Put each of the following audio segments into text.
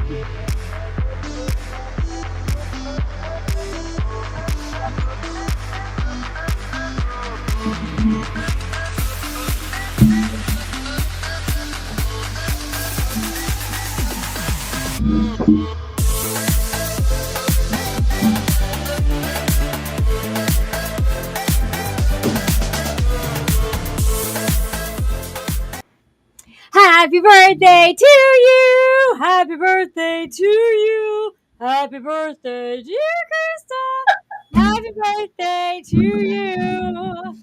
Happy birthday to you! Happy birthday to you! Happy birthday, dear Christa! Happy birthday to you!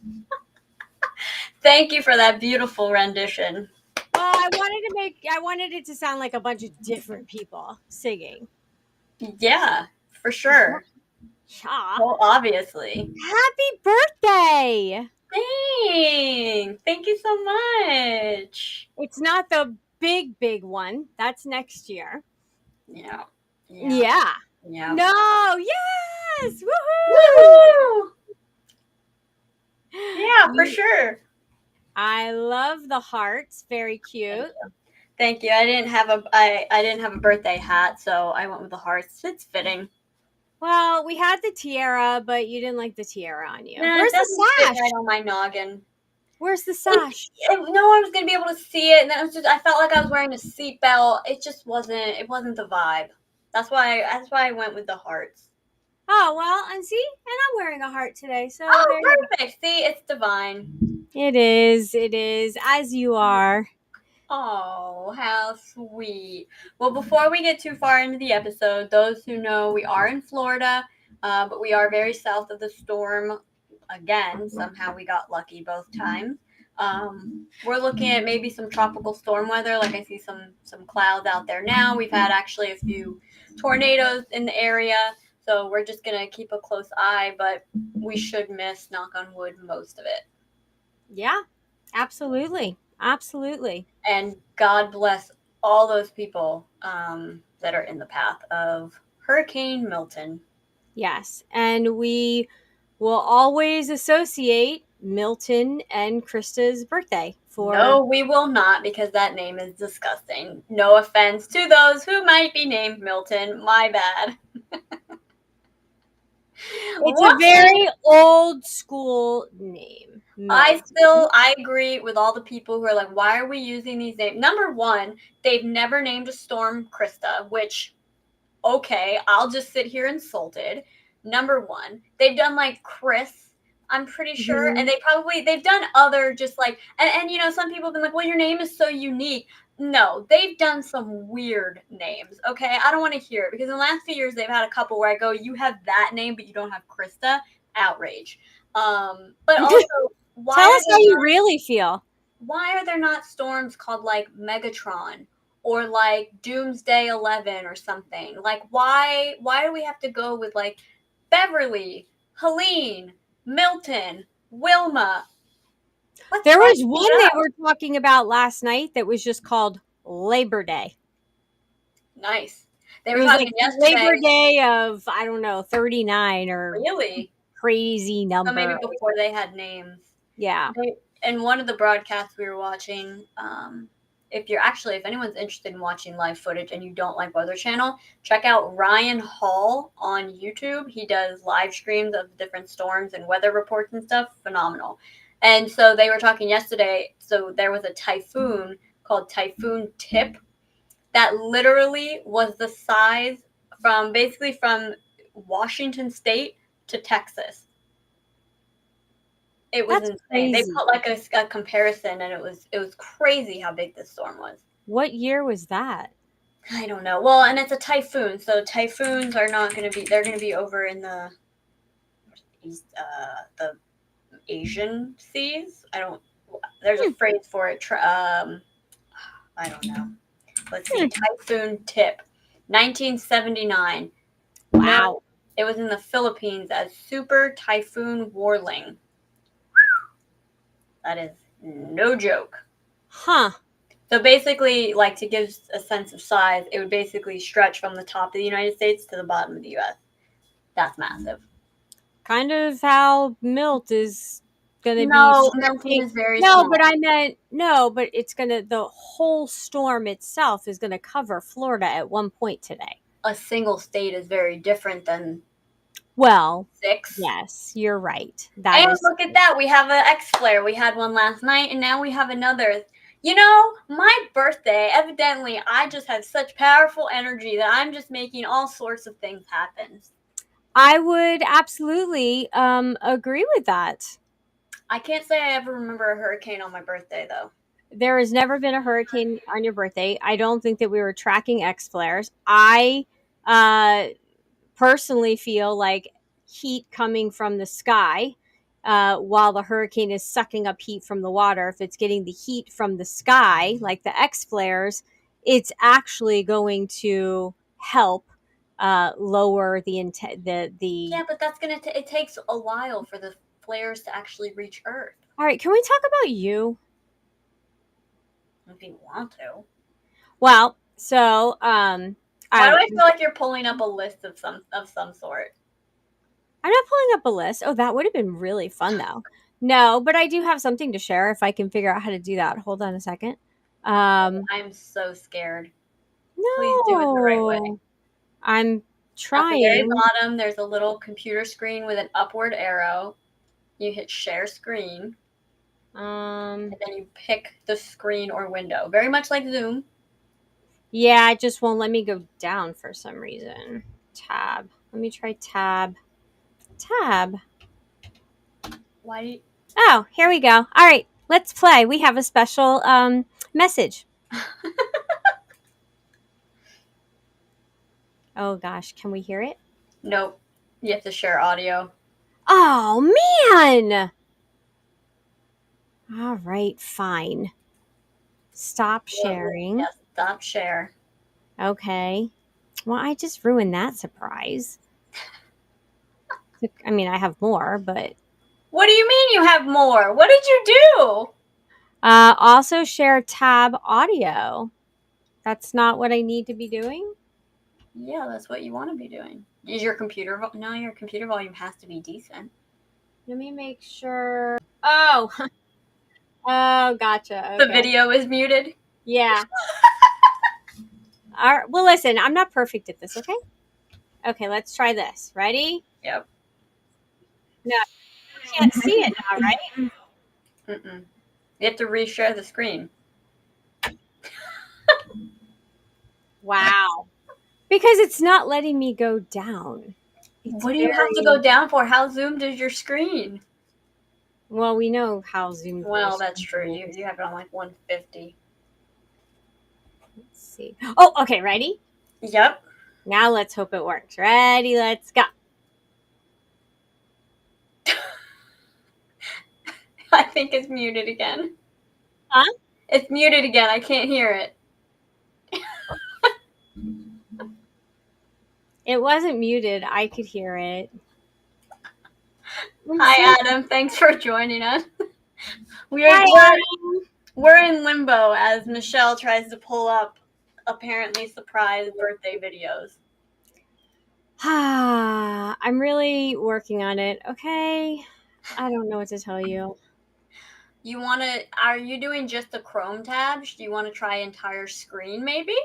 Thank you for that beautiful rendition. Well, I wanted it to sound like a bunch of different people singing. Yeah, for sure. Yeah. Well, obviously. Happy birthday! Thanks. Thank you so much. It's not the big one. That's next year. Yeah. Yeah. Yeah. No, yes! Woohoo! Woohoo! Yeah, for sure. I love the hearts. Very cute. Thank you. I didn't have a birthday hat, so I went with the hearts. It's fitting. Well, we had the tiara, but you didn't like the tiara on you. Nah, Where's it doesn't the fit sash? right on my noggin. Where's the sash? No one was gonna be able to see it, and it was just I felt like I was wearing a seatbelt. It just wasn't. It wasn't the vibe. That's why I went with the hearts. Oh, well, and see? And I'm wearing a heart today, so Oh, there perfect. See, it's divine. it is, as you are. Oh, how sweet. Well, before we get too far into the episode, those who know we are in Florida, but we are very south of the storm. Again, somehow we got lucky both times. We're looking at maybe some tropical storm weather. Like I see some clouds out there now. We've had actually a few tornadoes in the area. So we're just going to keep a close eye, but we should miss, knock on wood, most of it. Yeah, absolutely. Absolutely. And God bless all those people that are in the path of Hurricane Milton. Yes. And we will always associate Milton and Krista's birthday for. No, we will not, because that name is disgusting. No offense to those who might be named Milton. My bad. It's a very old school name. I agree with all the people who are like, why are we using these names? Number one, they've never named a storm Christa, which, okay, I'll just sit here insulted. Number one, they've done like Chris, I'm pretty sure, and they've done other just like, and you know, some people have been like, well, your name is so unique. No, they've done some weird names, okay? I don't want to hear it, because in the last few years, they've had a couple where I go, you have that name, but you don't have Christa. Outrage. But also, tell us how you really feel. Why are there not storms called like Megatron or like Doomsday 11 or something? Like, why do we have to go with like Beverly, Helene, Milton, Wilma? There was one they were talking about last night that was just called Labor Day. Nice. They were talking yesterday. Labor Day of, I don't know, 39 or really crazy number. So maybe before they had names. Yeah. In one of the broadcasts we were watching, if anyone's interested in watching live footage and you don't like Weather Channel, check out Ryan Hall on YouTube. He does live streams of different storms and weather reports and stuff. Phenomenal. And so they were talking yesterday. So there was a typhoon called Typhoon Tip that literally was the size from Washington State to Texas. It was insane. Crazy. They put like a comparison, and it was crazy how big this storm was. What year was that? I don't know. Well, and it's a typhoon, so typhoons are not going to be. They're going to be over in the Asian seas. There's a phrase for it. I don't know. Let's see. Typhoon Tip, 1979. Wow. It was in the Philippines as Super Typhoon Warling. That is no joke. Huh. So basically, like, to give a sense of size, it would basically stretch from the top of the United States to the bottom of the U.S. That's massive. Kind of how Milt is gonna be No, Milton stripping. is very No, small. but I meant no, but it's gonna the whole storm itself is gonna cover Florida at one point today. A single state is very different than Well, 6. yes, you're right. That And is look at that. We have an X flare. We had one last night, and now we have another. You know, my birthday, evidently, I just have such powerful energy that I'm just making all sorts of things happen. I would absolutely agree with that. I can't say I ever remember a hurricane on my birthday, though. There has never been a hurricane on your birthday. I don't think that we were tracking X flares. I uh, personally feel like heat coming from the sky while the hurricane is sucking up heat from the water. If it's getting the heat from the sky, like the X flares, it's actually going to help lower the. Yeah, but that's gonna. It takes a while for the flares to actually reach Earth. All right, can we talk about you? If you want to. Well, so Why do I feel like you're pulling up a list of some sort? I'm not pulling up a list. Oh, that would have been really fun though. No, but I do have something to share if I can figure out how to do that. Hold on a second. I'm so scared. Please do it the right way. No, I'm At the very trying. bottom, there's a little computer screen with an upward arrow. You hit share screen, and then you pick the screen or window. Very much like Zoom. Yeah, it just won't let me go down for some reason. Tab. Let me try tab. Tab. Why do you... Oh, here we go. All right, let's play. We have a special message. Oh gosh, can we hear it? Nope. You have to share audio. Oh man. All right, fine. Stop sharing. Yes, stop share. Okay. Well, I just ruined that surprise. I mean, I have more, but What do you mean you have more? What did you do? also share tab audio. That's not what I need to be doing. Yeah, that's what you want to be doing. Is your computer... No, your computer volume has to be decent. Let me make sure. Oh. Oh, gotcha. The Okay. video is muted? Yeah. All right. Well, listen, I'm not perfect at this, okay? Okay, let's try this. Ready? Yep. No, you can't see it now, right? Mm-mm. You have to reshare the screen. Wow. Because it's not letting me go down. It's What do you have to go down for? How zoomed is your screen? Well, we know how zoomed. Well, that's true. You have it on like 150. Let's see. Oh, okay. Ready? Yep. Now let's hope it works. Ready? Let's go. I think it's muted again. Huh? It's muted again. I can't hear it. It wasn't muted. I could hear it. Hi, Adam. Thanks for joining us. Hi, We're in limbo as Michelle tries to pull up apparently surprise birthday videos. I'm really working on it. Okay. I don't know what to tell you. Are you doing just the Chrome tabs? Do you want to try entire screen maybe?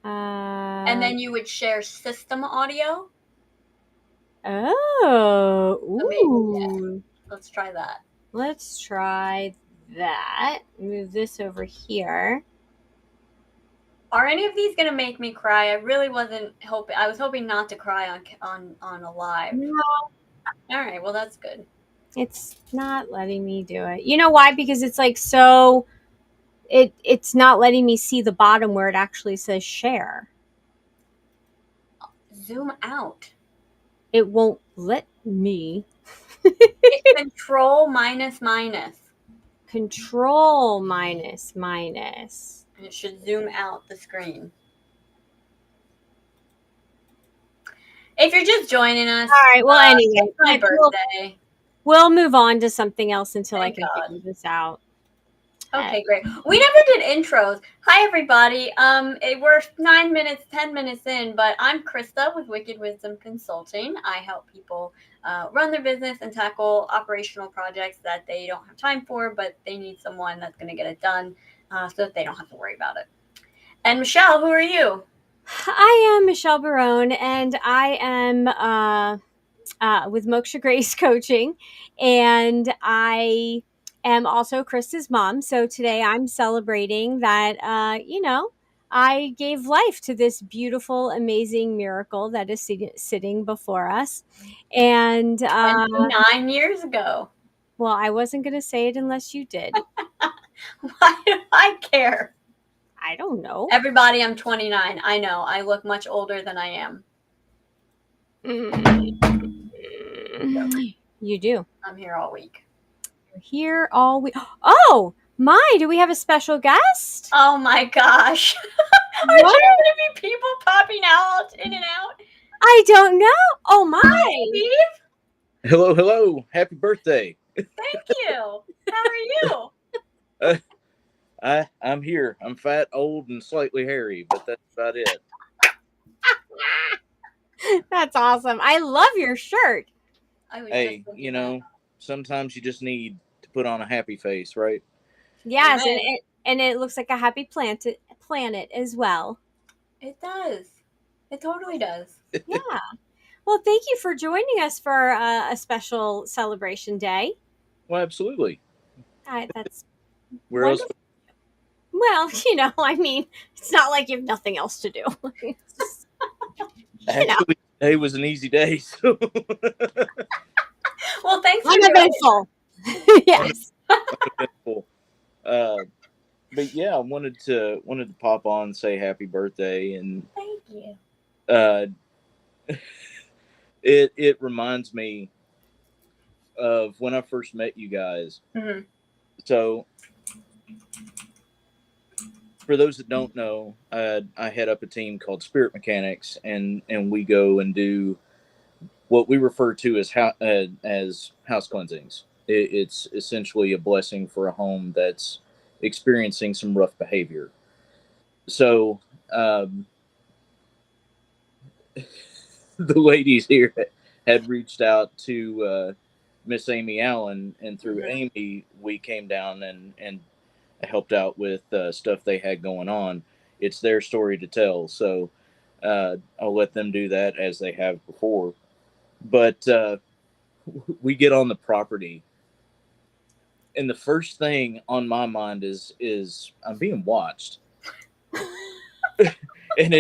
And then you would share system audio? Oh. So maybe, Ooh. yeah. Let's try that. Let's try that. Move this over here. Are any of these gonna make me cry? I really wasn't hoping. I was hoping not to cry on a live. No. All right, well that's good. It's not letting me do it. You know why? Because it's like so. It's not letting me see the bottom where it actually says share. Zoom out. It won't let me. It's control minus minus. Control minus minus. And it should zoom out the screen. If you're just joining us, all right. Well, anyway, it's my birthday. We'll move on to something else until Thank I can God. figure this out. Okay, great. We never did intros. Hi, everybody. We're 9 minutes, 10 minutes in, but I'm Krista with Wicked Wisdom Consulting. I help people run their business and tackle operational projects that they don't have time for, but they need someone that's going to get it done, so that they don't have to worry about it. And Michelle, who are you? I am Michelle Barone, and I am with Moksha Grace Coaching, and I am also Krista's mom. So today I'm celebrating that, I gave life to this beautiful, amazing miracle that is sitting before us. And, 29 years ago. well, I wasn't going to say it unless you did. Why do I care? I don't know. Everybody, I'm 29. I know. I look much older than I am. You do. I'm here all week. You're here all week. Oh, my, do we have a special guest? Oh my gosh. Are What? there going to be people popping out, in and out? I don't know. Oh, Hi, my. Steve. Hello, hello. Happy birthday. Thank you. How are you? Uh, I'm here. I'm fat, old, and slightly hairy, but that's about it. That's awesome. I love your shirt. I was just Hey, thinking that. sometimes you just need to put on a happy face, right? Yes, Amen. and it looks like a happy planet as well. It does. It totally does. Yeah. Well, thank you for joining us for a special celebration day. Well, absolutely. That's Where else? wonderful. Well, I mean, it's not like you have nothing else to do. It's just, you know, Actually, today was an easy day, so Well, thanks for doing it. uneventful. Yes. uneventful. Uh, but yeah, I wanted to pop on and say happy birthday, and Thank you. uh, it reminds me of when I first met you guys. Mm-hmm. So for those that don't know, I head up a team called Spirit Mechanics, and we go and do what we refer to as house cleansings. It's essentially a blessing for a home that's experiencing some rough behavior. So um, the ladies here had reached out to Miss Amy Allen, and through Mm-hmm. Amy, we came down and helped out with stuff they had going on. It's their story to tell, so I'll let them do that as they have before. But we get on the property, and the first thing on my mind is I'm being watched, and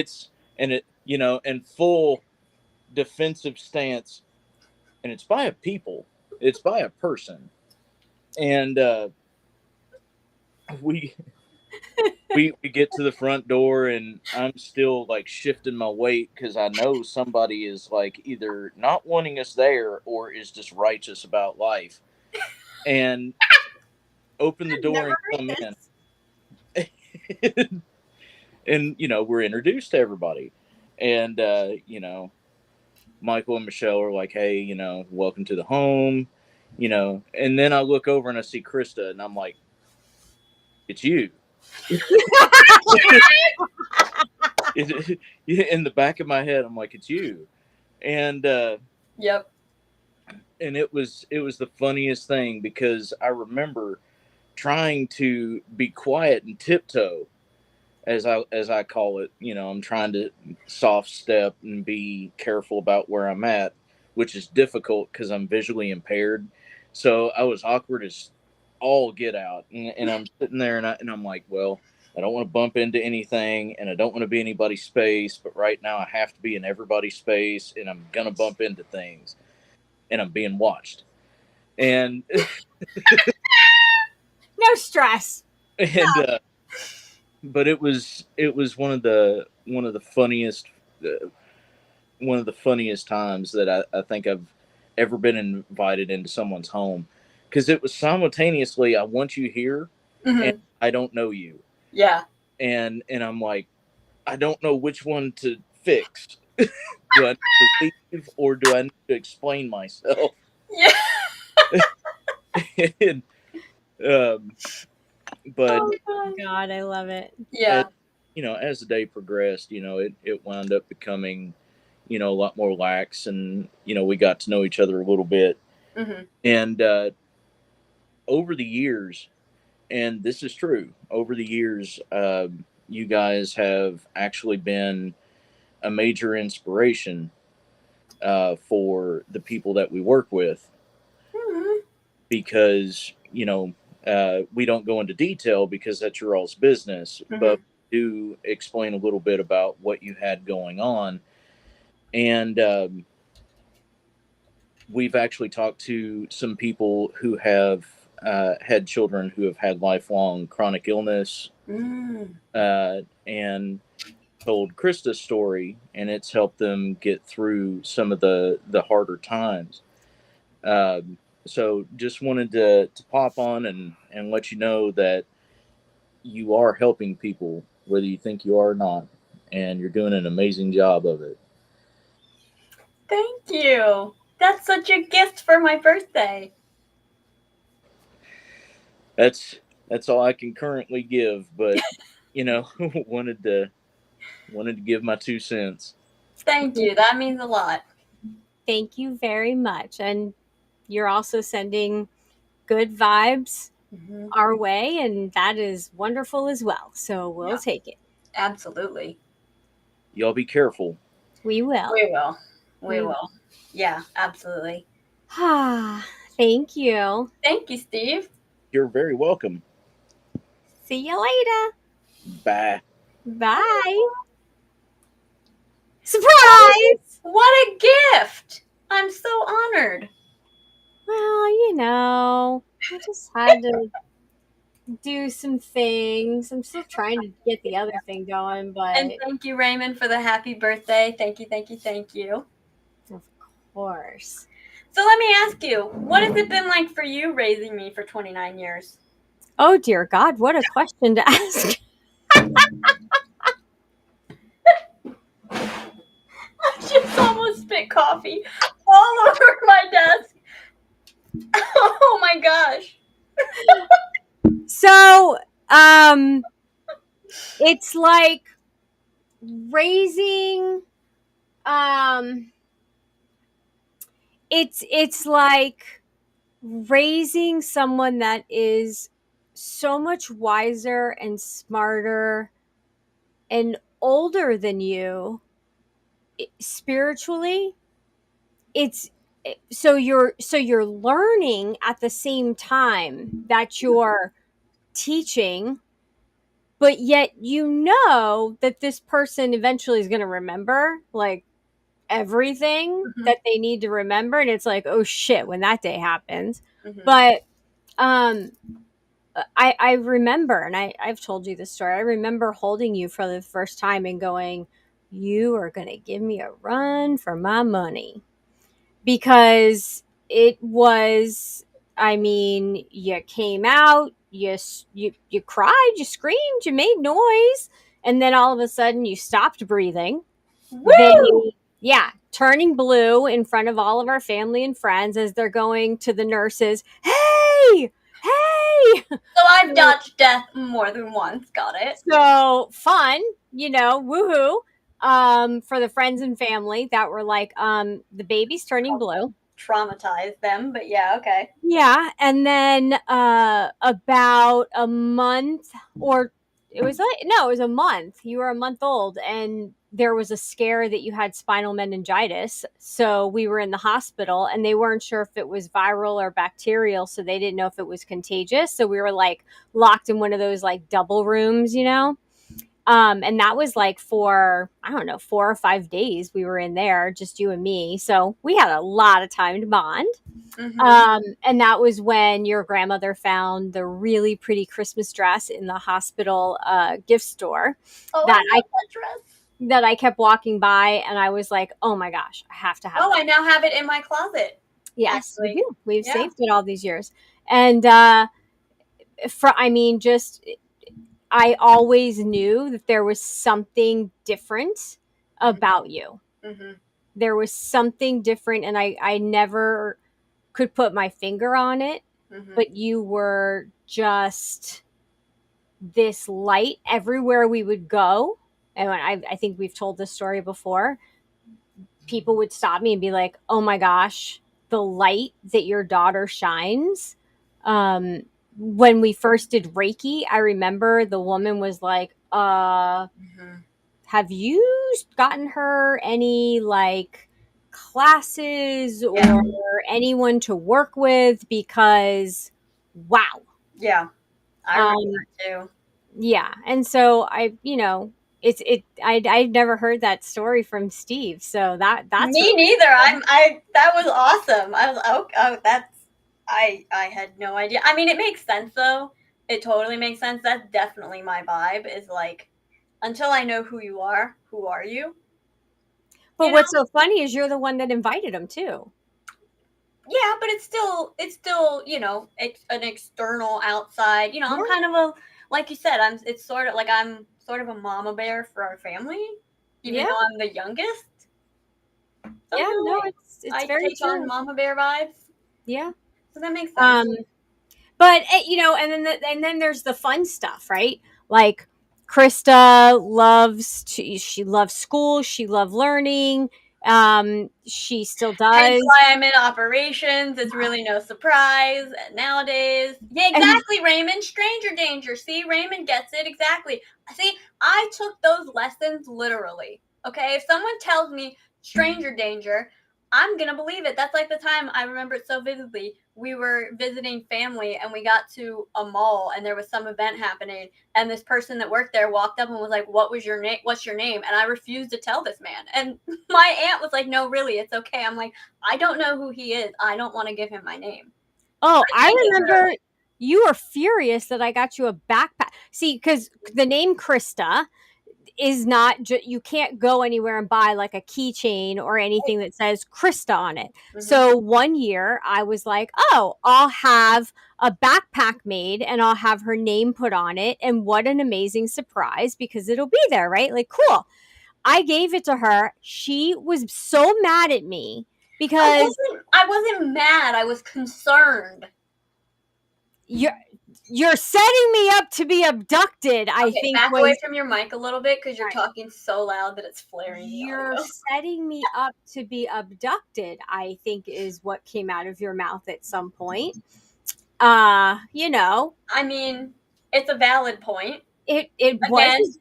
in full defensive stance, and it's by a people, it's by a person, and we we get to the front door, and I'm still like shifting my weight because I know somebody is like either not wanting us there or is just righteous about life, and open the I've door never and heard come this. in. And we're introduced to everybody, and Michael and Michelle are like, hey, welcome to the home, and then I look over and I see Krista, and I'm like, it's you. In the back of my head, I'm like, it's you. And Yep. it was the funniest thing because I remember trying to be quiet and tiptoe, as I call it. I'm trying to soft step and be careful about where I'm at, which is difficult because I'm visually impaired. So I was awkward as all get out, and I'm sitting there, and I'm like, well, I don't want to bump into anything, and I don't want to be anybody's space, but right now I have to be in everybody's space, and I'm gonna bump into things, and I'm being watched, and No stress. and but it was uh, one of the funniest times that I think I've ever been invited into someone's home, because it was simultaneously I want you here and Mm-hmm. I don't know you, Yeah. and I'm like, I don't know which one to fix. Do I need to leave or do I need to explain myself? Yeah. and, um, But Oh god. God, I love it. as Yeah. as the day progressed, it wound up becoming, a lot more lax, and we got to know each other a little bit. Mhm. And over the years, and this is true, over the years, you guys have actually been a major inspiration for the people that we work with, Mhm. because we don't go into detail because that's your all's business, but Mhm. do explain a little bit about what you had going on. And we've actually talked to some people who have had children who have had lifelong chronic illness, Mm. and told Christa's story, and it's helped them get through some of the harder times. Um, so just wanted to pop on and let you know that you are helping people, whether you think you are or not, and you're doing an amazing job of it. Thank you. That's such a gift for my birthday. That's that's all I can currently give, but wanted to give my 2 cents. Thank you. That means a lot. Thank you very much. And you're also sending good vibes Mhm. our way, and that is wonderful as well. So we'll Yeah. take it. Absolutely. Y'all be careful. We will. We will. We We will. will. Yeah, absolutely. Ah, thank you. Thank you, Steve. You're very welcome. See you later. Bye. Bye. Surprise! What a gift! I'm so honored. Well, I just had to do some things. I'm still trying to get the other thing going, And but thank you, Raymond, for the happy birthday. Thank you, thank you, thank you. of course. So let me ask you, what has it been like for you raising me for 29 years? Oh, dear God, what a question to ask. I just almost spit coffee all over my desk. Oh my gosh. So, um, it's like raising, um, it's like raising someone that is so much wiser and smarter and older than you spiritually. It's so you're learning at the same time that you're teaching, but yet that this person eventually is going to remember like everything Mm-hmm, that they need to remember, and it's like, oh shit, when that day happens. mm-hmm. But um I remember, and I've told you this story. I remember holding you for the first time and going, you are going to give me a run for my money, because it was, I mean, you came out, you cried, you screamed, you made noise, and then all of a sudden you stopped breathing. They, Woo! yeah, turning blue in front of all of our family and friends as they're going to the nurses. Hey, hey. So I've dodged death more than once. Got it. So fun, woohoo. For the friends and family that were like, the baby's turning blue. Traumatized them, but yeah, okay. Yeah, and then about a month, or it was a month. You were a month old, and there was a scare that you had spinal meningitis. So we were in the hospital, and they weren't sure if it was viral or bacterial, so they didn't know if it was contagious. So we were like locked in one of those like double rooms. And that was like for, I don't know, 4 or 5 days we were in there, just you and me. So we had a lot of time to bond. Mm-hmm. And that was when your grandmother found the really pretty Christmas dress in the hospital gift store Oh, I that I love that dress. that I kept walking by, and I was like, "Oh my gosh, I have to have Oh, that." I now have it in my closet. Yes, you Actually, do. We've yeah. saved it all these years, and I mean, just I always knew that there was something different about you. Mm-hmm. There was something different, and I never could put my finger on it, Mm-hmm. but you were just this light everywhere we would go. And I think we've told this story before. People would stop me and be like, "Oh my gosh, the light that your daughter shines." Um, when we first did Reiki, I remember the woman was like, Mm-hmm. have you gotten her any like classes Yeah. or anyone to work with? Because wow. Yeah. I remember Um, that too. yeah. And so I'd never heard that story from Steve. So that's Me really neither. cool. That was awesome. I was like, oh, that's I had no idea. I mean, it makes sense though. It totally makes sense. That's definitely my vibe is like until I know who are you? But You know? what's so funny is you're the one that invited him too. Yeah, but it's still, it's an external outside. Yeah. I'm kind of a like you said, I'm sort of a mama bear for our family, even Yeah. though I'm the youngest. Yeah. Somehow No, it's I very take on true. mama bear vibes. Yeah. So that makes sense. Um, but and then there's the fun stuff, right? Like Krista she loves school, she loves learning. She still Hence does. why I'm in operations. It's really no surprise nowadays. Yeah, And exactly, Raymond. Stranger danger. See, Raymond gets it exactly. See, I took those lessons literally. Okay, if someone tells me stranger danger, I'm gonna believe it. That's like the time I remember it so vividly. We were visiting family and we got to a mall and there was some event happening and this person that worked there walked up and was like, "What was your name? What's your name?" And I refused to tell this man. And my aunt was like, "No, really, it's okay." I'm like, I don't know who he is. I don't want to give him my name. oh, I I take it remember literally. you were furious that I got you a backpack. See, because the name Krista is not you can't go anywhere and buy like a keychain or anything that says Krista on it. Mm-hmm. So one year I was like, "Oh, I'll have a backpack made and I'll have her name put on it, and what an amazing surprise because it'll be there, right? Like cool." I gave it to her. She was so mad at me because I wasn't mad. I was concerned. you're you're setting me up to be abducted, I Okay, think back away was from your mic a little bit because you're talking so loud that it's flaring the you're audio. setting me up to be abducted, I think is what came out of your mouth at some point. You know, I mean, it's a valid point. it was Again,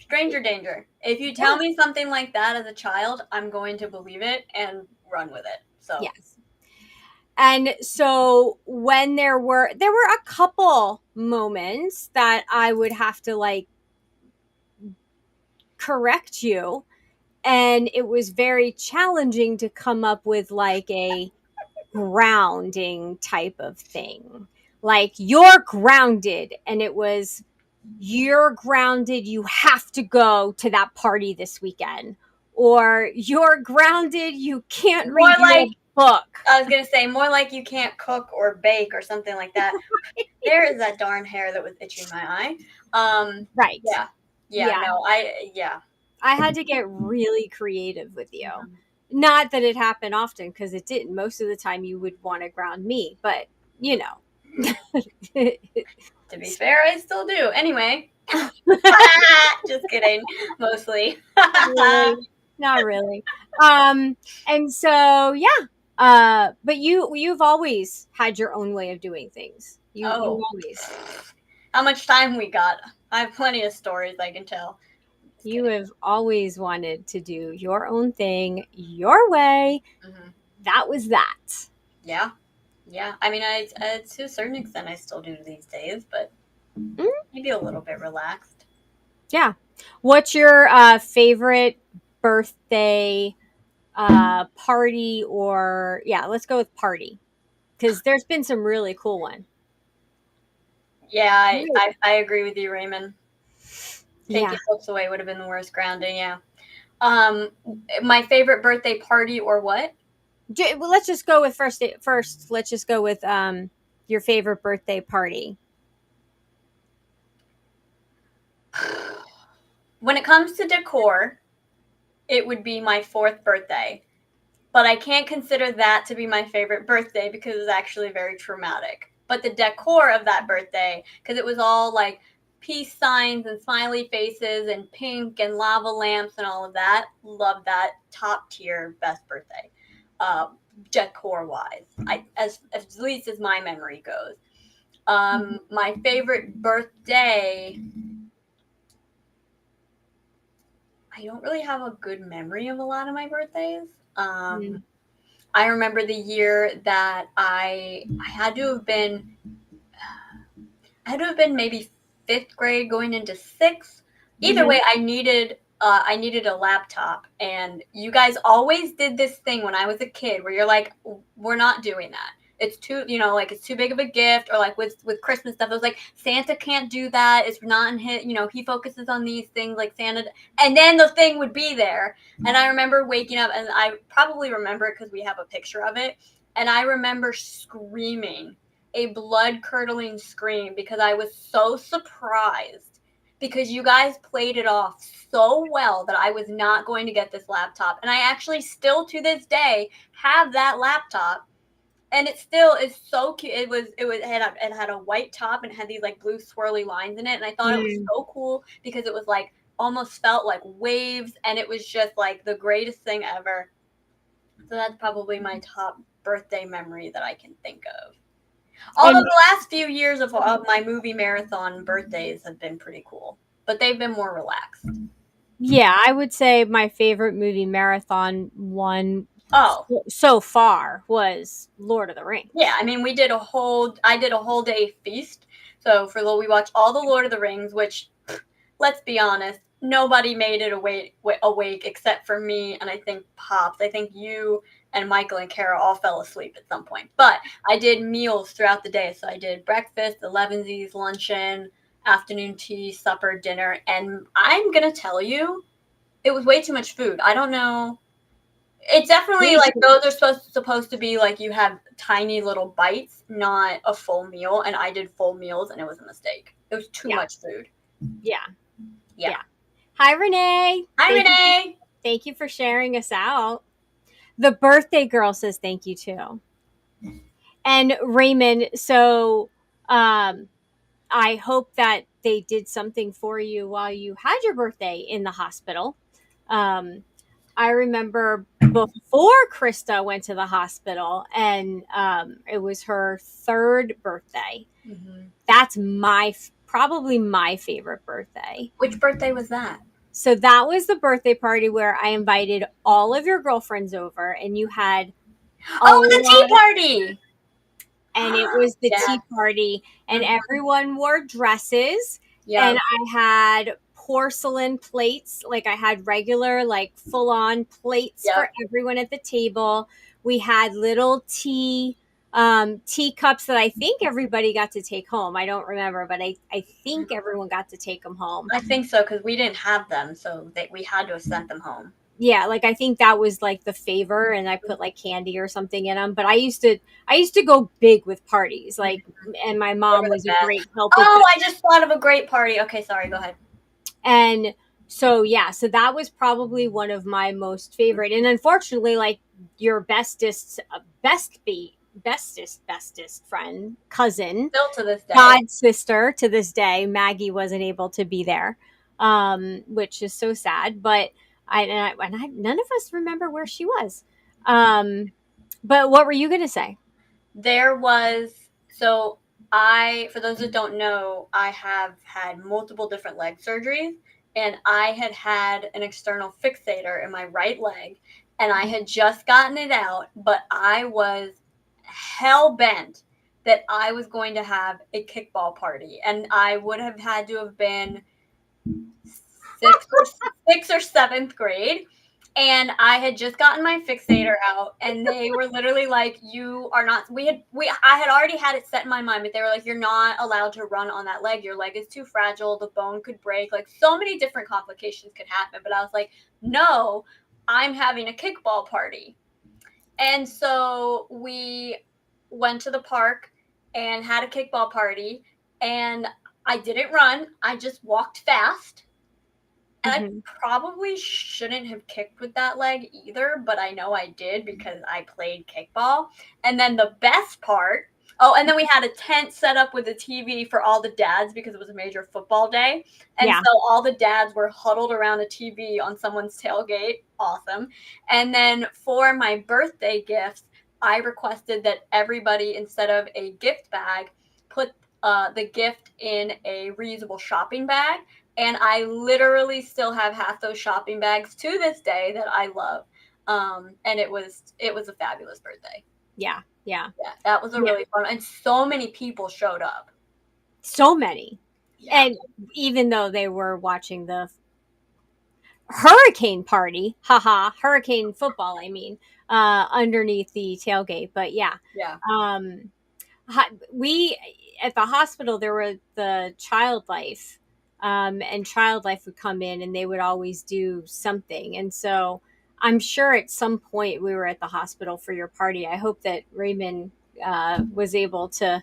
stranger danger. If you tell yeah, me something like that as a child, I'm going to believe it and run with it. So, yes. And so when there were a couple moments that I would have to like correct you, and it was very challenging to come up with like a grounding type of thing. Like you're grounded, and it was you're grounded, you have to go to that party this weekend. Or you're grounded, you can't more read your like book. I was gonna say more like you can't cook or bake or something like that. There is that darn hair that was itching my eye. Right. Yeah, yeah, Yeah. no, yeah. I had to get really creative with you. Mhm. Not that it happened often because it didn't. Most of the time you would want to ground me, but you know. To be fair, I still do. Anyway, just kidding. Mostly. Really, not really. And so yeah, but you've always had your own way of doing things. You Oh, always how much time we got? I have plenty of stories I can tell. Just you kidding. have always wanted to do your own thing your way. Hmm. That was that. Yeah, yeah. I mean, to a certain extent, I still do these days, but Mm, maybe a little bit relaxed. yeah. What's your favorite birthday party or yeah? Let's go with party because there's been some really cool one. Yeah, Really? I agree with you, Raymond. Yeah. Taking books away would have been the worst grounding. Yeah. Um, my favorite birthday party or what? Well, let's just go with first. Let's just go with your favorite birthday party. When it comes to decor, it would be my fourth birthday. But I can't consider that to be my favorite birthday because it's actually very traumatic. But the decor of that birthday, because it was all like peace signs and smiley faces and pink and lava lamps and all of that. Love that. Top tier best birthday. Decor wise, at least as my memory goes. My favorite birthday, I don't really have a good memory of a lot of my birthdays. Mm. I remember the year that I had to have been maybe fifth grade going into sixth. Either way, I needed a laptop, and you guys always did this thing when I was a kid where you're like, we're not doing that. It's too, like it's too big of a gift, or like with Christmas stuff, it was like Santa can't do that. It's not in his, he focuses on these things like Santa, and then the thing would be there. And I remember waking up, and I probably remember it because we have a picture of it, and I remember screaming a blood curdling scream because I was so surprised because you guys played it off so well that I was not going to get this laptop. And I actually still to this day have that laptop. And it still is so cute. It had a white top and it had these like blue swirly lines in it. And I thought it was so cool because it was like almost felt like waves, and it was just like the greatest thing ever. So that's probably my top birthday memory that I can think of. Although And the last few years of my movie marathon birthdays have been pretty cool, but they've been more relaxed. yeah, I would say my favorite movie marathon one Oh, so far was Lord of the yeah. Rings. I mean, I did a whole day feast. So we watched all the Lord of the Rings, which, let's be honest, nobody made it awake except for me and I think Pops. I think you and Michael and Kara all fell asleep at some point. But I did meals throughout the day. So I did breakfast, elevensies, luncheon, afternoon tea, supper, dinner. And I'm going to tell you, it was way too much food. I don't know. It's definitely like those are supposed to be like you have tiny little bites, not a full meal. And I did full meals and it was a mistake. It was too Yeah, much food. yeah, Yeah. yeah. Hi, Renee. Hi, Renee. Thank you for sharing us out. The birthday girl says thank you too. And Raymond, so I hope that they did something for you while you had your birthday in the hospital. Um, I remember before Christa went to the hospital, and it was her third birthday. Mm-hmm. That's probably my favorite birthday. Which birthday was that? So that was the birthday party where I invited all of your girlfriends over, and you had a Oh, the tea lot of, party. and it was the Yeah. tea party, and Mhm. everyone wore dresses, Yeah. and I had porcelain plates, like I had regular, like full on plates for Yep. everyone at the table. We had little teacups that I think everybody got to take home. I don't remember, but I think everyone got to take them home. I think so because we didn't have them, so we had to have sent them home. Yeah, like I think that was like the favor, and I put like candy or something in them. But I used to go big with parties, like, and my They mom were the was a best. great help with Oh, that. I just thought of a great party. Okay, sorry. Go ahead. And so yeah, so that was probably one of my most favorite. And unfortunately, like your bestest friend, cousin, Still to this day. god sister to this day, Maggie wasn't able to be there, which is so sad. But none of us remember where she was. But what were you gonna say? There was for those that don't know, I have had multiple different leg surgeries, and I had had an external fixator in my right leg, and I had just gotten it out, but I was hell bent that I was going to have a kickball party, and I would have had to have been sixth or seventh grade. And I had just gotten my fixator out, and they were literally like, "You are not." I had already had it set in my mind, but they were like, "You're not allowed to run on that leg. Your leg is too fragile. The bone could break. Like so many different complications could happen." But I was like, "No, I'm having a kickball party." And so we went to the park and had a kickball party, and I didn't run. I just walked fast, and I Mhm. probably shouldn't have kicked with that leg either, but I know I did because I played kickball. And then the best part Oh, and then we had a tent set up with a TV for all the dads because it was a major football day. And Yeah. so all the dads were huddled around a TV on someone's tailgate. Awesome. And then for my birthday gifts, I requested that everybody, instead of a gift bag, put the gift in a reusable shopping bag. And I literally still have half those shopping bags to this day that I love. And it was a fabulous birthday. Yeah. Yeah. Yeah, that was a Yeah. really fun, and so many people showed up. So many. Yeah. And even though they were watching the hurricane party, haha, hurricane football, I mean, underneath the tailgate. But yeah, Yeah. um, we at the hospital there were the child life, and child life would come in and they would always do something. And so I'm sure at some point we were at the hospital for your party. I hope that Raymond was able to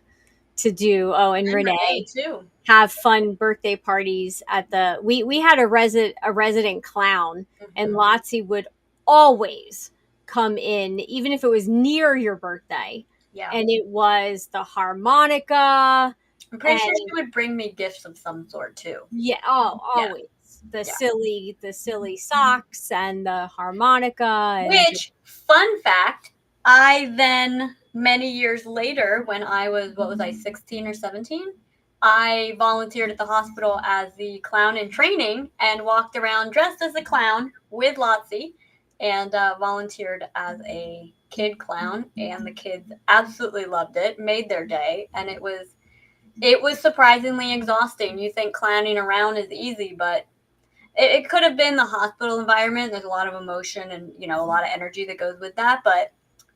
do. Oh, and And Renee Renee too. have fun birthday parties at the we had a resident clown, and Mhm. Lotsie would always come in even if it was near your birthday, Yeah. and it was the harmonica. I'm pretty sure And she would bring me gifts of some sort too. yeah, oh, Yeah. always the Yeah. silly socks and the harmonica and Which, fun fact, I then, many years later, when I was, what was I, 16 or 17, I volunteered at the hospital as the clown in training and walked around dressed as a clown with Lotsie and volunteered as a kid clown. And the kids absolutely loved it, made their day, and it was surprisingly exhausting. You think clowning around is easy, but it could have been the hospital environment. There's a lot of emotion and a lot of energy that goes with that. But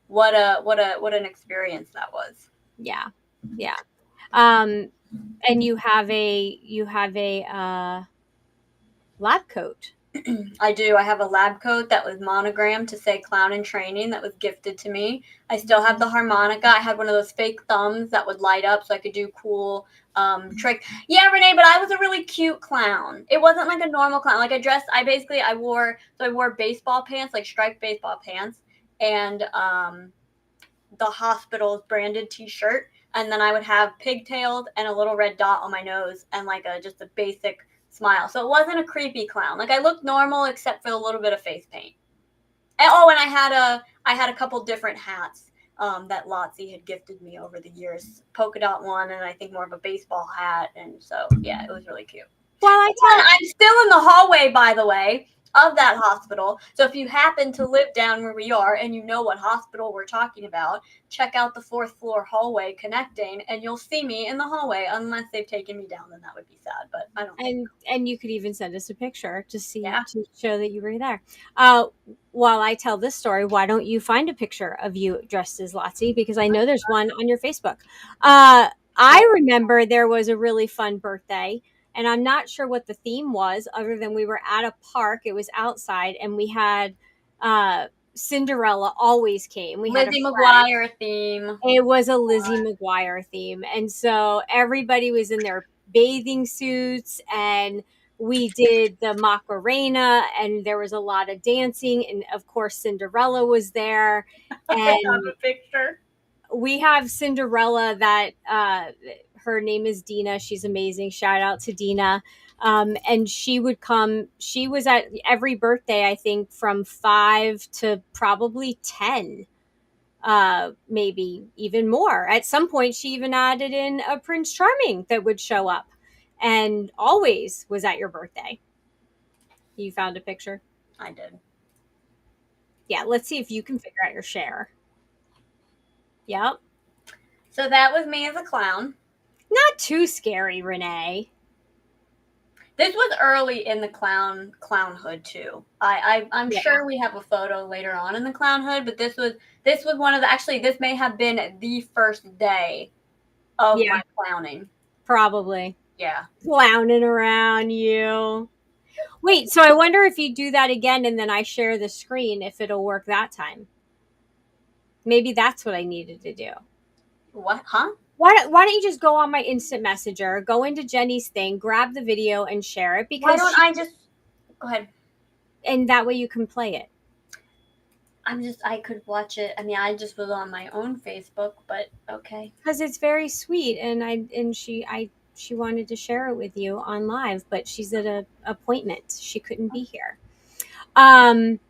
what an experience that was. yeah, yeah. um and you have a lab coat. I do. I have a lab coat that was monogrammed to say clown in training that was gifted to me. I still have the harmonica. I had one of those fake thumbs that would light up so I could do cool tricks. Yeah, Renee, but I was a really cute clown. It wasn't like a normal clown. Like I wore baseball pants, like striped baseball pants, and the hospital's branded t-shirt, and then I would have pigtails and a little red dot on my nose and like just a basic smile. So it wasn't a creepy clown. Like I looked normal except for the little bit of face paint. And I had a couple different hats that Lotsie had gifted me over the years. Polka dot one, and I think more of a baseball hat. And so yeah, it was really cute. Well, I And tell I'm still in the hallway, by the way, of that hospital. So if you happen to live down where we are and you know what hospital we're talking about, check out the fourth floor hallway connecting, and you'll see me in the hallway. Unless they've taken me down, then that would be sad. But I don't think. and you could even send us a picture to Yeah. show that you were there. Uh, while I tell this story, why don't you find a picture of you dressed as Lotsie? Because I know there's one on your Facebook. I remember there was a really fun birthday, and I'm not sure what the theme was, other than we were at a park. It was outside, and we had Cinderella always came. We had a Lizzie friend. McGuire theme. It was a Lizzie McGuire theme. And so everybody was in their bathing suits, and we did the Macarena, and there was a lot of dancing. And of course, Cinderella was there. I have And a picture. we have Cinderella that her name is Dina. She's amazing. Shout out to Dina. And she would come, she was at every birthday, I think, from 5 to probably 10, maybe even more. At some point, she even added in a Prince Charming that would show up and always was at your birthday. You found a picture? I did. Yeah, let's see if you can figure out your share. Yep. So that was me as a clown. Not too scary, Renee. This was early in the clownhood too. I'm Yeah. sure we have a photo later on in the clownhood, but this was one of the, actually this may have been the first day of Yeah. my clowning. Probably. Yeah. Clowning around you. Wait, so I wonder if you do that again and then I share the screen, if it'll work that time. Maybe that's what I needed to do. What? Huh? Why don't you just go on my instant messenger, go into Jenny's thing, grab the video and share it, Why because don't I just go ahead? and that way you can play it. I could watch it. I mean, I just was on my own Facebook, but okay. Because it's very sweet, and she wanted to share it with you on live, but she's at a appointment. She couldn't be here. Um,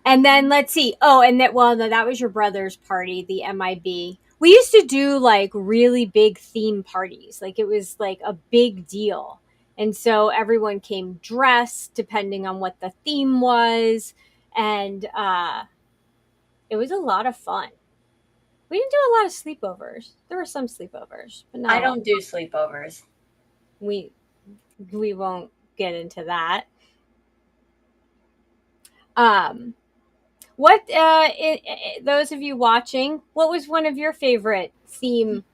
and then let's see. Oh, and that well, no, that was your brother's party, the MIB. We used to do like really big theme parties. Like it was like a big deal. And so everyone came dressed depending on what the theme was. And it was a lot of fun. We didn't do a lot of sleepovers. There were some sleepovers, but not I a lot. don't do sleepovers. We we won't get into that. Um, what those of you watching, what was one of your favorite theme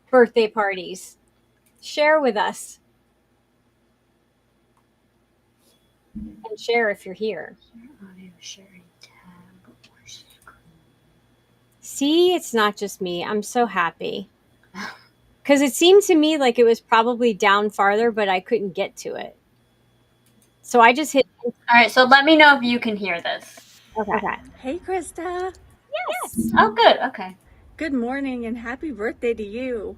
birthday parties? Share with us and share if you're here. I'm sharing tab or screen. See, it's not just me. I'm so happy. Because it seemed to me like it was probably down farther, but I couldn't get to it. So I just hit. All right, so let me know if you can hear this. Okay. Hey, Krista. Yes. Oh, good. Okay. Good morning and happy birthday to you.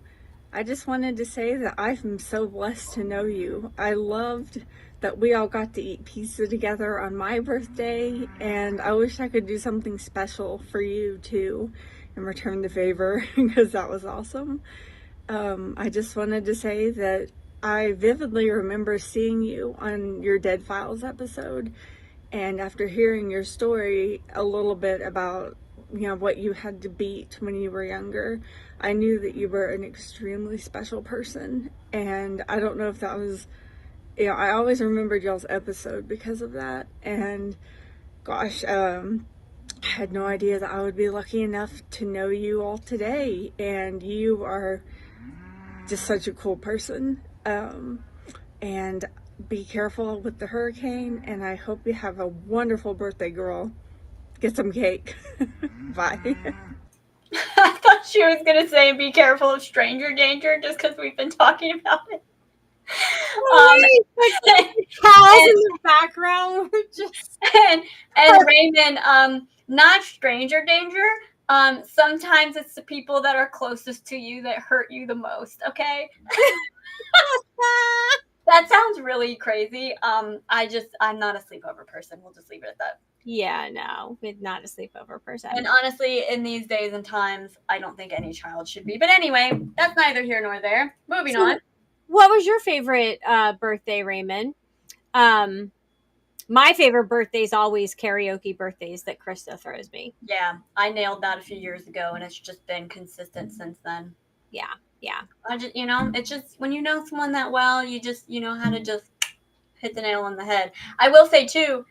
I just wanted to say that I'm so blessed to know you. I loved that we all got to eat pizza together on my birthday, and I wish I could do something special for you too and return the favor because that was awesome. I just wanted to say that I vividly remember seeing you on your Dead Files episode, and after hearing your story a little bit about what you had to beat when you were younger, I knew that you were an extremely special person. And I don't know if that was, I always remembered y'all's episode because of that. And gosh, I had no idea that I would be lucky enough to know you all today. And you are just such a cool person. And be careful with the hurricane, and I hope you have a wonderful birthday, girl. Get some cake. Bye. I thought she was going to say be careful of stranger danger just because we've been talking about it. Like cows in the background were just and Raymond, not stranger danger. Sometimes it's the people that are closest to you that hurt you the most. Okay, that sounds really crazy. I'm not a sleepover person. We'll just leave it at that. yeah, no, we're not a sleepover person. And honestly, in these days and times, I don't think any child should be. But anyway, that's neither here nor there. Moving on. What was your favorite birthday, Raymond? My favorite birthday is always karaoke birthdays that Christa throws me. Yeah, I nailed that a few years ago, and it's just been consistent since then. Yeah, yeah. I just, it's just when you know someone that well, you know how to just hit the nail on the head. I will say too,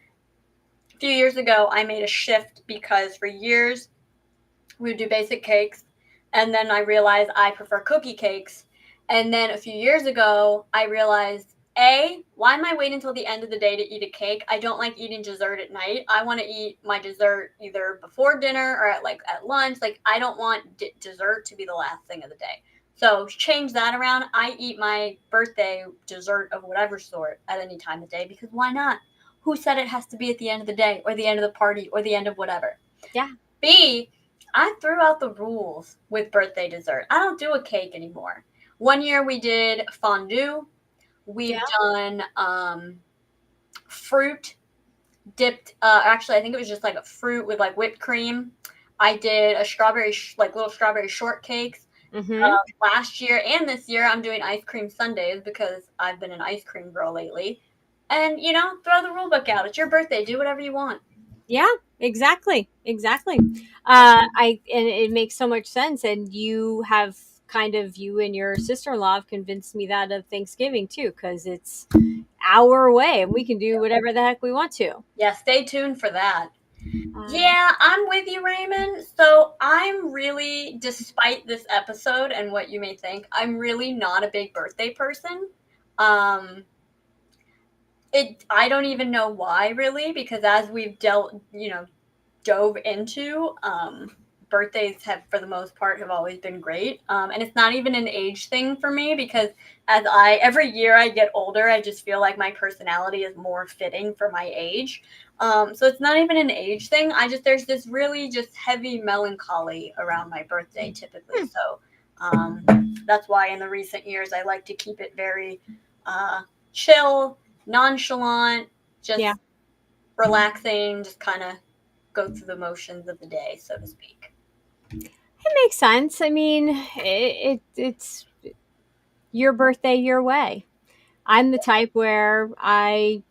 a few years ago, I made a shift because for years we would do basic cakes, and then I realized I prefer cookie cakes. And then a few years ago, I realized, why am I waiting until the end of the day to eat a cake? I don't like eating dessert at night. I want to eat my dessert either before dinner or at lunch. Like, I don't want dessert to be the last thing of the day. So change that around. I eat my birthday dessert of whatever sort at any time of day because why not? Who said it has to be at the end of the day or the end of the party or the end of whatever? Yeah. B, I threw out the rules with birthday dessert. I don't do a cake anymore. One year we did fondue. We've done fruit dipped. Actually, I think it was just like a fruit with like whipped cream. I did a strawberry, little strawberry shortcakes. Last year and this year, I'm doing ice cream sundaes because I've been an ice cream girl lately. And throw the rule book out. It's your birthday. Do whatever you want. Yeah, exactly. Exactly. And it makes so much sense. And you have you and your sister-in-law have convinced me that of Thanksgiving too, because it's our way and we can do whatever the heck we want to. Yeah, stay tuned for that. Yeah, I'm with you, Raymond. So I'm really, despite this episode and what you may think, I'm really not a big birthday person. I don't even know why, really, because as we've dove into birthdays have, for the most part, have always been great. And it's not even an age thing for me, because every year I get older, I just feel like my personality is more fitting for my age. So it's not even an age thing. There's this really just heavy melancholy around my birthday typically. So that's why in the recent years I like to keep it very chill, nonchalant, just relaxing, just kind of go through the motions of the day, so to speak. It makes sense. I mean, it's your birthday your way. I'm the type where I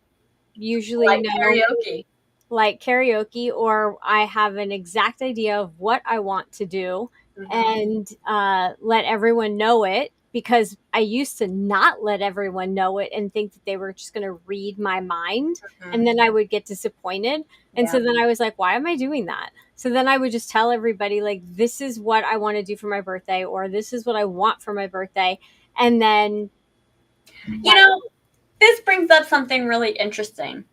usually Like know, karaoke. like karaoke, or I have an exact idea of what I want to do and let everyone know it, because I used to not let everyone know it and think that they were just going to read my mind, and then I would get disappointed. And so then I was like, why am I doing that? So then I would just tell everybody, like, this is what I want to do for my birthday, or this is what I want for my birthday. And then, You know, this brings up something really interesting.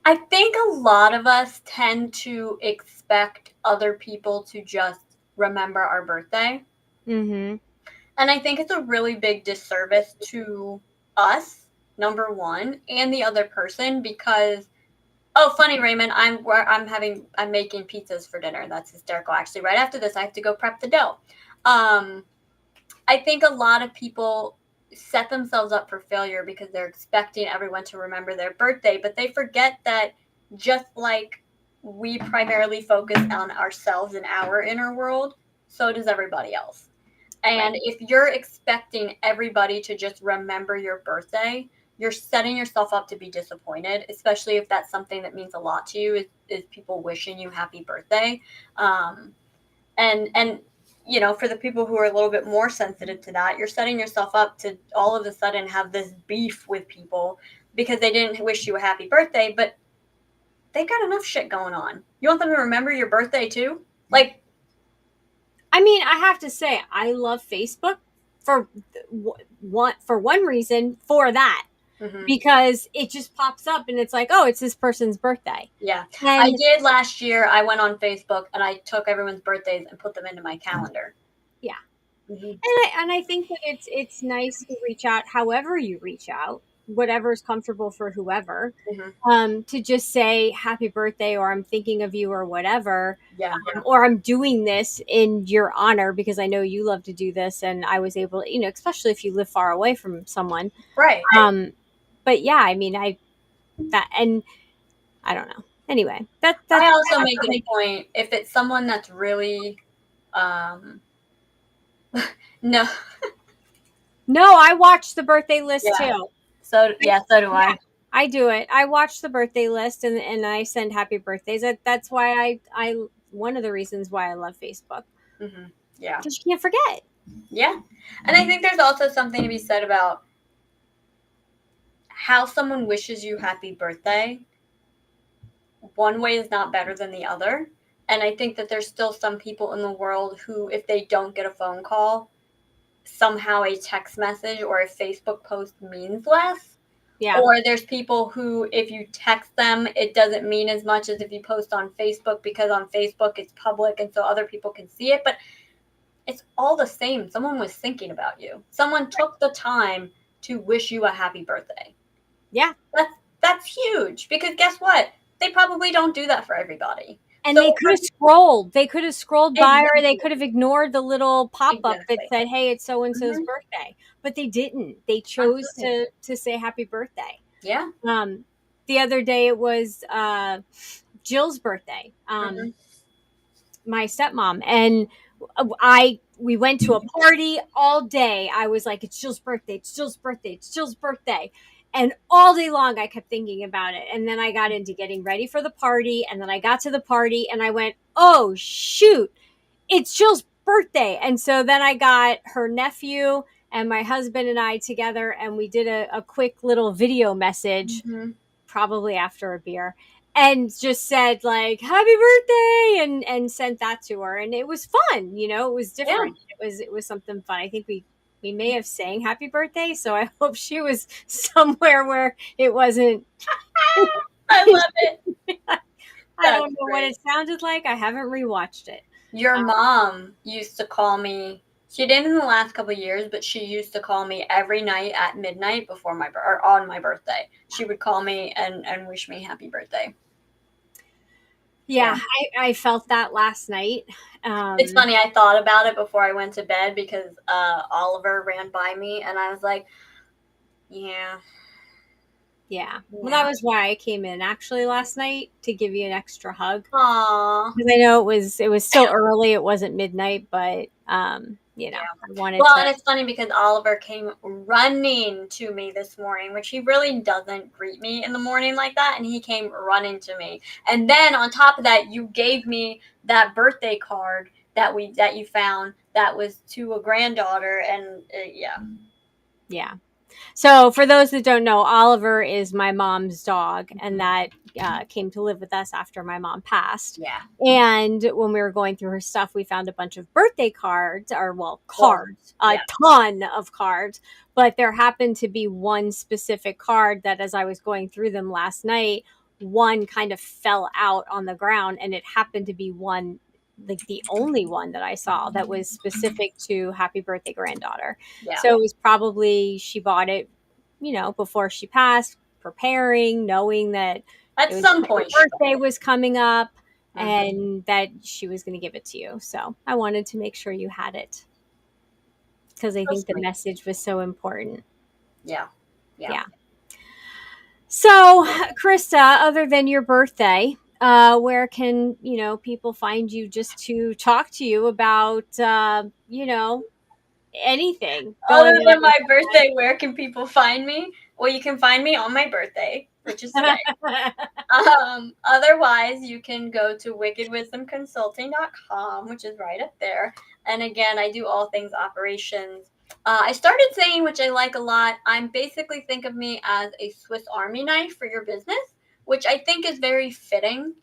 I think a lot of us tend to expect other people to just remember our birthday. mm-hmm. And I think it's a really big disservice to us, number one, and the other person, because funny, Raymond, I'm making pizzas for dinner. That's hysterical. Actually, right after this I have to go prep the dough. I think a lot of people set themselves up for failure because they're expecting everyone to remember their birthday, but they forget that just like we primarily focus on ourselves and our inner world, so does everybody else. And if you're expecting everybody to just remember your birthday, you're setting yourself up to be disappointed, especially if that's something that means a lot to you, is people wishing you happy birthday. And you know, for the people who are a little bit more sensitive to that, you're setting yourself up to all of a sudden have this beef with people because they didn't wish you a happy birthday, but they got enough shit going on. You want them to remember your birthday too? Like, I mean, I have to say, I love Facebook for one reason, for that. Because it just pops up and it's like, oh, it's this person's birthday. Yeah. And I did last year. I went on Facebook and I took everyone's birthdays and put them into my calendar. Yeah. And I think that it's nice to reach out however you reach out, whatever is comfortable for whoever, to just say happy birthday, or I'm thinking of you, or whatever. Yeah. Or I'm doing this in your honor because I know you love to do this, and I was able to, you know, especially if you live far away from someone. Right. But yeah, I mean, I don't know. Anyway, I also make it a point, if it's someone that's really, no. No, I watch the birthday list too. So do I. I do it. I watch the birthday list and I send happy birthdays. That's why I one of the reasons why I love Facebook. Yeah. Because you can't forget. Yeah. And I think there's also something to be said about how someone wishes you happy birthday. One way is not better than the other. And I think that there's still some people in the world who, if they don't get a phone call, somehow a text message or a Facebook post means less. Yeah. Or there's people who, if you text them, it doesn't mean as much as if you post on Facebook, because on Facebook it's public and so other people can see it. But it's all the same. Someone was thinking about you. Someone took the time to wish you a happy birthday. Yeah. That's huge, because guess what? They probably don't do that for everybody. And they could have scrolled. They could have scrolled by, or they could have ignored the little pop-up that said, hey, it's so-and-so's birthday. But they didn't. They chose to say happy birthday. Yeah. The other day it was Jill's birthday. My stepmom. And we went to a party all day. I was like, it's Jill's birthday. It's Jill's birthday. It's Jill's birthday. And all day long, I kept thinking about it. And then I got into getting ready for the party. And then I got to the party and I went, oh, shoot, it's Jill's birthday. And so then I got her nephew and my husband and I together. And we did a quick little video message, probably after a beer, and just said, like, happy birthday, and sent that to her. And it was fun. You know, it was different. Yeah. It was something fun. I think we may have sang happy birthday, so I hope she was somewhere where it wasn't. I love it. I don't know what it sounded like. I haven't rewatched it. Your mom used to call me. She didn't in the last couple of years, but she used to call me every night at midnight before or on my birthday. She would call me and wish me happy birthday. Yeah, I felt that last night. It's funny. I thought about it before I went to bed because Oliver ran by me, and I was like, yeah. Yeah. Well, that was why I came in actually last night, to give you an extra hug. Aww. Because I know it was still early. It wasn't midnight, but you know, I wanted Well, to. and it's funny because Oliver came running to me this morning, which he really doesn't greet me in the morning like that, and he came running to me. And then on top of that, you gave me that birthday card that you found that was to a granddaughter, and Yeah. So, for those that don't know, Oliver is my mom's dog, and that came to live with us after my mom passed. Yeah. And when we were going through her stuff, we found a bunch of birthday cards, cards, a ton of cards. But there happened to be one specific card that, as I was going through them last night, one kind of fell out on the ground, and it happened to be one, like the only one that I saw that was specific to happy birthday granddaughter. Yeah. So it was probably, she bought it, before she passed, preparing, knowing that at some point her birthday was coming up, and that she was going to give it to you. So I wanted to make sure you had it, because I think the message was so important. Yeah. So, Christa, other than your birthday, where can people find you just to talk to you about anything other than my birthday? Where can people find me? Well, you can find me on my birthday, which is today. Otherwise, you can go to wickedwisdomconsulting.com, which is right up there. And again, I do all things operations. I started saying, which I like a lot, I'm basically, think of me as a Swiss Army knife for your business, which I think is very fitting,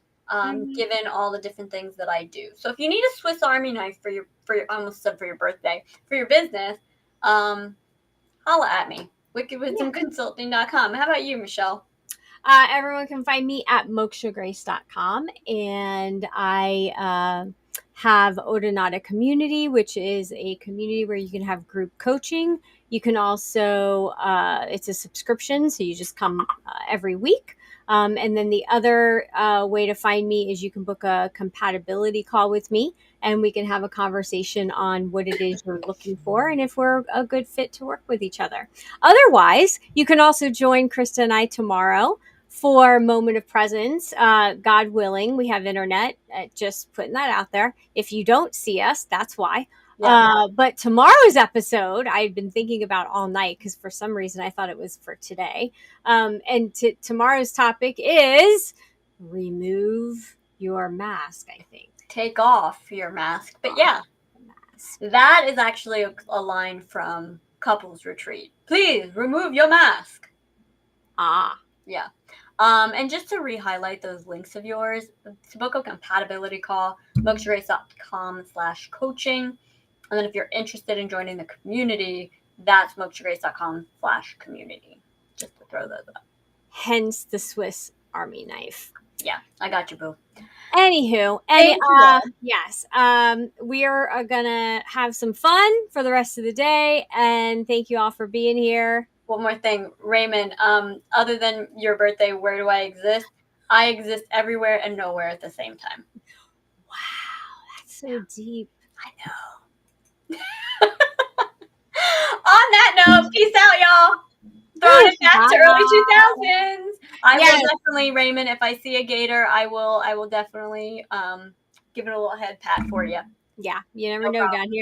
given all the different things that I do. So if you need a Swiss Army knife for your I almost said for your birthday, for your business, holla at me. wickedwisdomconsulting.com. How about you, Michelle? Everyone can find me at mokshagrace.com, and I have Odonata Community, which is a community where you can have group coaching. You can also, it's a subscription, so you just come every week. And then the other way to find me is you can book a compatibility call with me, and we can have a conversation on what it is you're looking for and if we're a good fit to work with each other. Otherwise, you can also join Christa and I tomorrow for Moment of Presence. God willing, we have internet. Just putting that out there. If you don't see us, that's why. Yeah. But tomorrow's episode, I've been thinking about all night, because for some reason I thought it was for today. And tomorrow's topic is remove your mask, I think. Take off your mask. But yeah, that is actually a line from Couples Retreat. Please remove your mask. Yeah. And just to re-highlight those links of yours, to book a compatibility call, mokshagrace.com/coaching. And then if you're interested in joining the community, that's mokshagrace.com/community. Just to throw those up. Hence the Swiss Army knife. Yeah, I got you, boo. Anywho, yes, we are gonna have some fun for the rest of the day, and thank you all for being here. One more thing, Raymond, other than your birthday, where do I exist? I exist everywhere and nowhere at the same time. Wow, that's so deep. I know. On that note, peace out, y'all. Throwing it back to early 2000s. I will definitely, Raymond, if I see a gator, I will definitely give it a little head pat for you. Yeah, you never know down here.